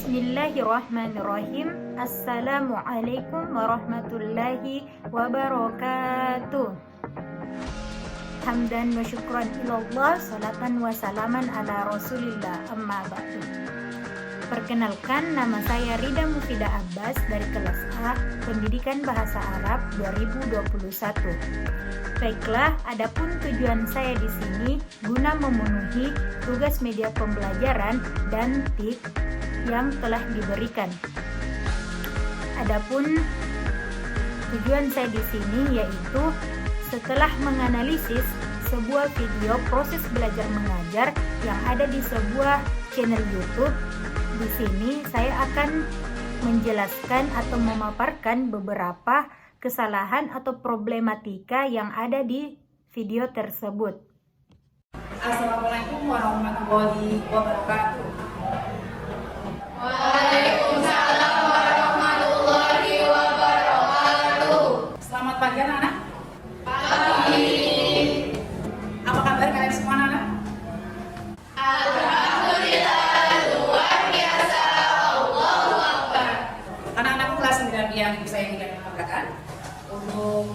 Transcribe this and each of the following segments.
Bismillahirrahmanirrahim. Assalamualaikum warahmatullahi wabarakatuh. Hamdan wa syukran ilallah, salatan wa salaman ala rasulillah, amma ba'du. Perkenalkan, nama saya Rida Mufidah Abbas dari kelas A, Pendidikan Bahasa Arab 2021. Baiklah, adapun tujuan saya di sini guna memenuhi tugas media pembelajaran dan tip yang telah diberikan. Adapun tujuan saya di sini yaitu setelah menganalisis sebuah video proses belajar mengajar yang ada di sebuah channel YouTube, di sini saya akan menjelaskan atau memaparkan beberapa kesalahan atau problematika yang ada di video tersebut. Assalamualaikum warahmatullahi wabarakatuh. Waalaikumsalam warahmatullahi wabarakatuh. Selamat pagi anak-anak. Pagi. Apa kabar kalian semua anak-anak? Alhamdulillah, luar biasa. Allahu Akbar. Anak-anak kelas 9 yang saya ingin mengatakan untuk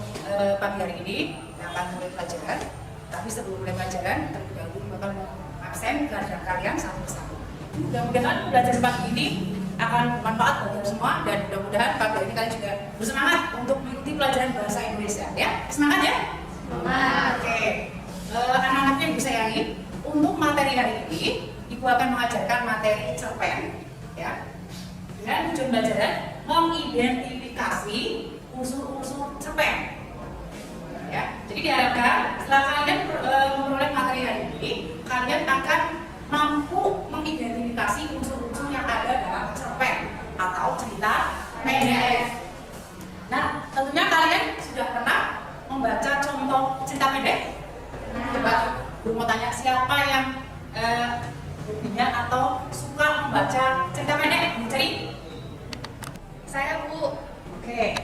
pagi hari ini akan mulai pelajaran. Tapi sebelum mulai pelajaran, terlebih dahulu bakal absen kepada kalian satu persatu. Mudah-mudahan pelajaran pagi ini akan bermanfaat bagi semua dan mudah-mudahan pagi hari ini kalian juga bersemangat untuk mengikuti pelajaran bahasa Indonesia ya. Semangat ya? Semangat. Oke. Anak-anaknya yang disayangi, untuk materi hari ini Ibu akan mengajarkan materi cerpen ya. Dengan tujuan pelajaran mengidentifikasi unsur-unsur cerpen. Ya. Jadi diharapkan setelah kalian memperoleh materi hari ini, kalian akan mampu mengidentifikasi unsur-unsur yang ada dalam cerpen atau cerita pendek. Nah, tentunya kalian sudah pernah membaca contoh cerita pendek? Coba, gue mau tanya siapa yang hobinya atau suka membaca cerita pendek? Mencari? Saya, Bu. Oke,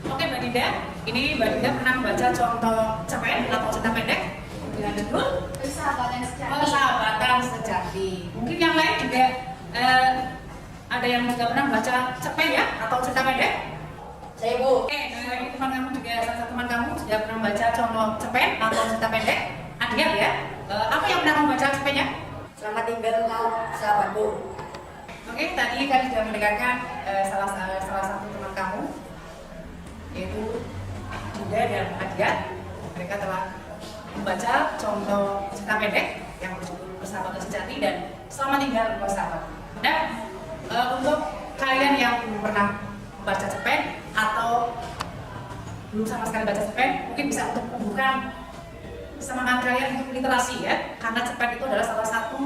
Mbak Dinda. Ini Mbak Dinda pernah membaca contoh cerpen atau cerita pendek dengan judul Persahabatan sejati. Persahabatan Sejati. Mungkin yang lain juga ada yang juga pernah membaca cerpen ya atau cerita pendek? Saya, Bu. Oke, ini teman kamu juga, salah satu teman kamu sudah pernah membaca contoh cerpen atau cerita pendek? Adia ya. Apa yang pernah membaca cerpennya? Selamat tinggal, sahabatku. Oke, tadi kalian sudah mendengarkan salah satu teman kamu, yaitu Dinda dan Adia. Mereka telah membaca contoh cerita pendek yang berjudul Persahabatan Sejati dan Selamat Tinggal Bersahabat. Nah, untuk kalian yang belum pernah membaca cerpen atau belum sama sekali baca cerpen, mungkin bisa untuk membuka semangat kalian untuk literasi ya, karena cerpen itu adalah salah satu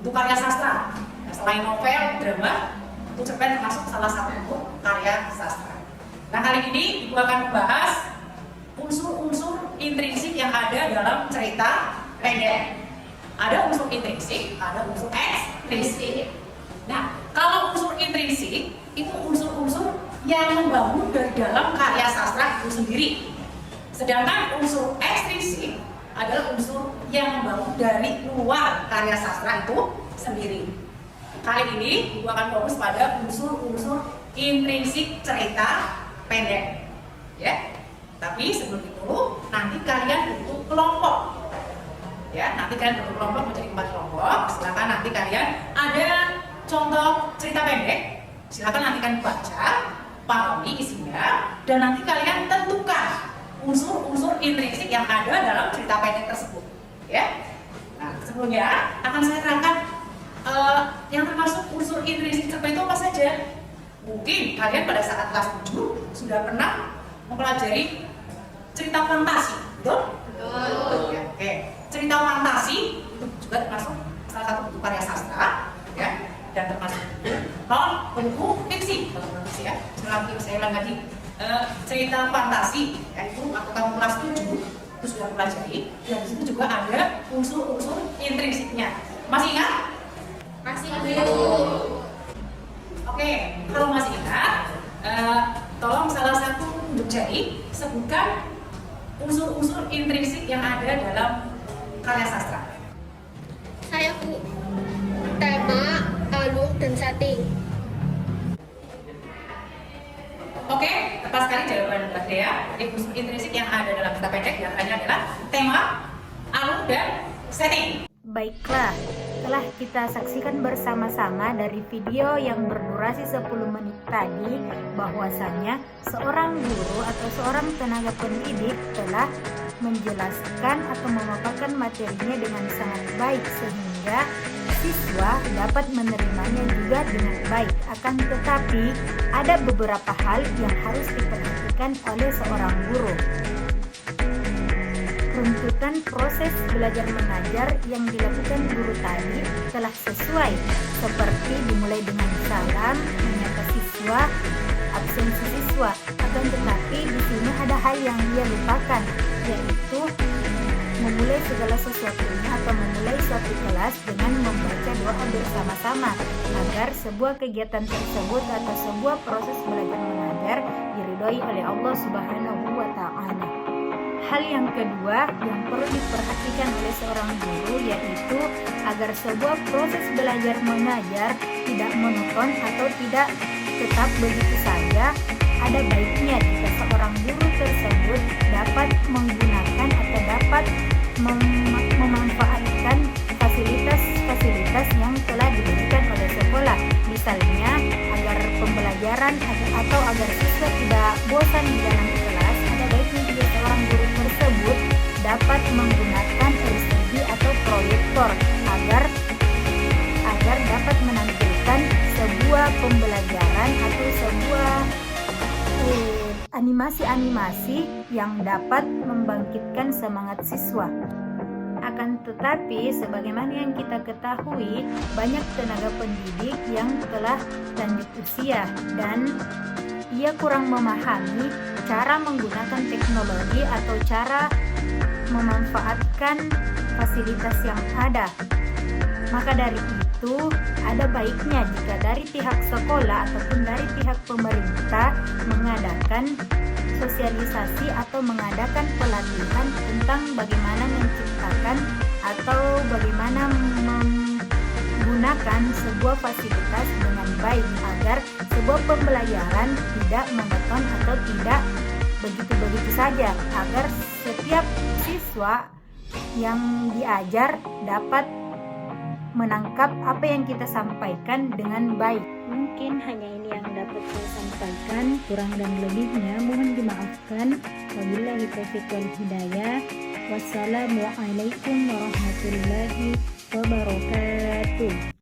untuk karya sastra. Nah, selain novel, drama, itu cerpen termasuk salah satu bentuk karya sastra. Nah, kali ini Ibu akan membahas unsur-unsur intrinsik yang ada dalam cerita pendek. Ada unsur intrinsik, ada unsur ekstrinsik. Nah, kalau unsur intrinsik itu unsur-unsur yang membangun dari dalam karya sastra itu sendiri. Sedangkan unsur ekstrinsik adalah unsur yang membangun dari luar karya sastra itu sendiri. Kali ini Ibu akan fokus pada unsur-unsur intrinsik cerita pendek. Ya. Tapi sebelum itu, nanti kalian bentuk kelompok. Ya, nanti kalian bentuk kelompok menjadi 4 kelompok. Silakan nanti kalian ada contoh cerita pendek. Silakan nanti kalian baca, pahami isinya, dan nanti kalian tentukan unsur-unsur intrinsik yang ada dalam cerita pendek tersebut. Ya. Nah, sebelumnya akan saya terangkan yang termasuk unsur intrinsik cerpen itu apa saja. Mungkin kalian pada saat kelas 7 sudah pernah mempelajari cerita fantasi, betul? Betul. Ya, oke. Cerita fantasi itu juga termasuk salah satu bentuk karya sastra, ya, dan termasuk non buku fiksi. Kalau fiksi ya, saya ulang lagi. Cerita fantasi, yaitu waktu kamu kelas 7 itu sudah mempelajari, dan di situ juga ada unsur-unsur intrinsiknya. Masih ingat? Masih, Bu. Oke, kalau masih ingat, tolong salah satu untuk jari sebutkan unsur-unsur intrinsik yang ada dalam karya sastra. Saya, Bu. Tema, Mengerti. Oke, tepat sekali jawaban Mbak Dea. Jadi khusus intrinsik yang ada dalam kata pendek diantaranya adalah tema, alur, dan setting. Baiklah, telah kita saksikan bersama-sama dari video yang berdurasi 10 menit tadi bahwasanya seorang guru atau seorang tenaga pendidik telah menjelaskan atau memaparkan materinya dengan sangat baik sehingga siswa dapat menerimanya juga dengan baik. Akan tetapi ada beberapa hal yang harus diperhatikan oleh seorang guru. Runtutan proses belajar mengajar yang dilakukan guru tadi telah sesuai, seperti dimulai dengan salam, menyapa siswa, absensi siswa. Akan tetapi di sini ada hal yang dia lupakan, yaitu memulai segala sesuatunya atau memulai suatu kelas dengan membaca doa bersama-sama agar sebuah kegiatan tersebut atau sebuah proses belajar mengajar diridhoi oleh Allah Subhanahu wa Ta'ala. Hal yang kedua yang perlu diperhatikan oleh seorang guru yaitu agar sebuah proses belajar mengajar tidak monoton atau tidak tetap begitu saja. Ada baiknya jika seorang guru tersebut dapat menggunakan atau dapat memanfaatkan fasilitas-fasilitas yang telah diberikan oleh sekolah. Misalnya agar pembelajaran atau agar siswa tidak bosan di dalam kelas, ada baiknya jika seorang guru tersebut dapat menggunakan LCD atau proyektor agar dapat menampilkan sebuah pembelajaran atau sebuah animasi-animasi yang dapat membangkitkan semangat siswa. Akan tetapi sebagaimana yang kita ketahui, banyak tenaga pendidik yang telah lanjut usia dan ia kurang memahami cara menggunakan teknologi atau cara memanfaatkan fasilitas yang ada. Maka dari itu, ada baiknya jika dari pihak sekolah ataupun dari pihak pemerintah mengadakan sosialisasi atau mengadakan pelatihan tentang bagaimana menciptakan atau bagaimana menggunakan sebuah fasilitas dengan baik agar sebuah pembelajaran tidak monoton atau tidak begitu-begitu saja, agar setiap siswa yang diajar dapat menangkap apa yang kita sampaikan dengan baik. Mungkin hanya ini yang dapat saya sampaikan, kurang dan lebihnya mohon dimaafkan. Wabillahi taufiq wal hidayah. Wassalamualaikum warahmatullahi wabarakatuh.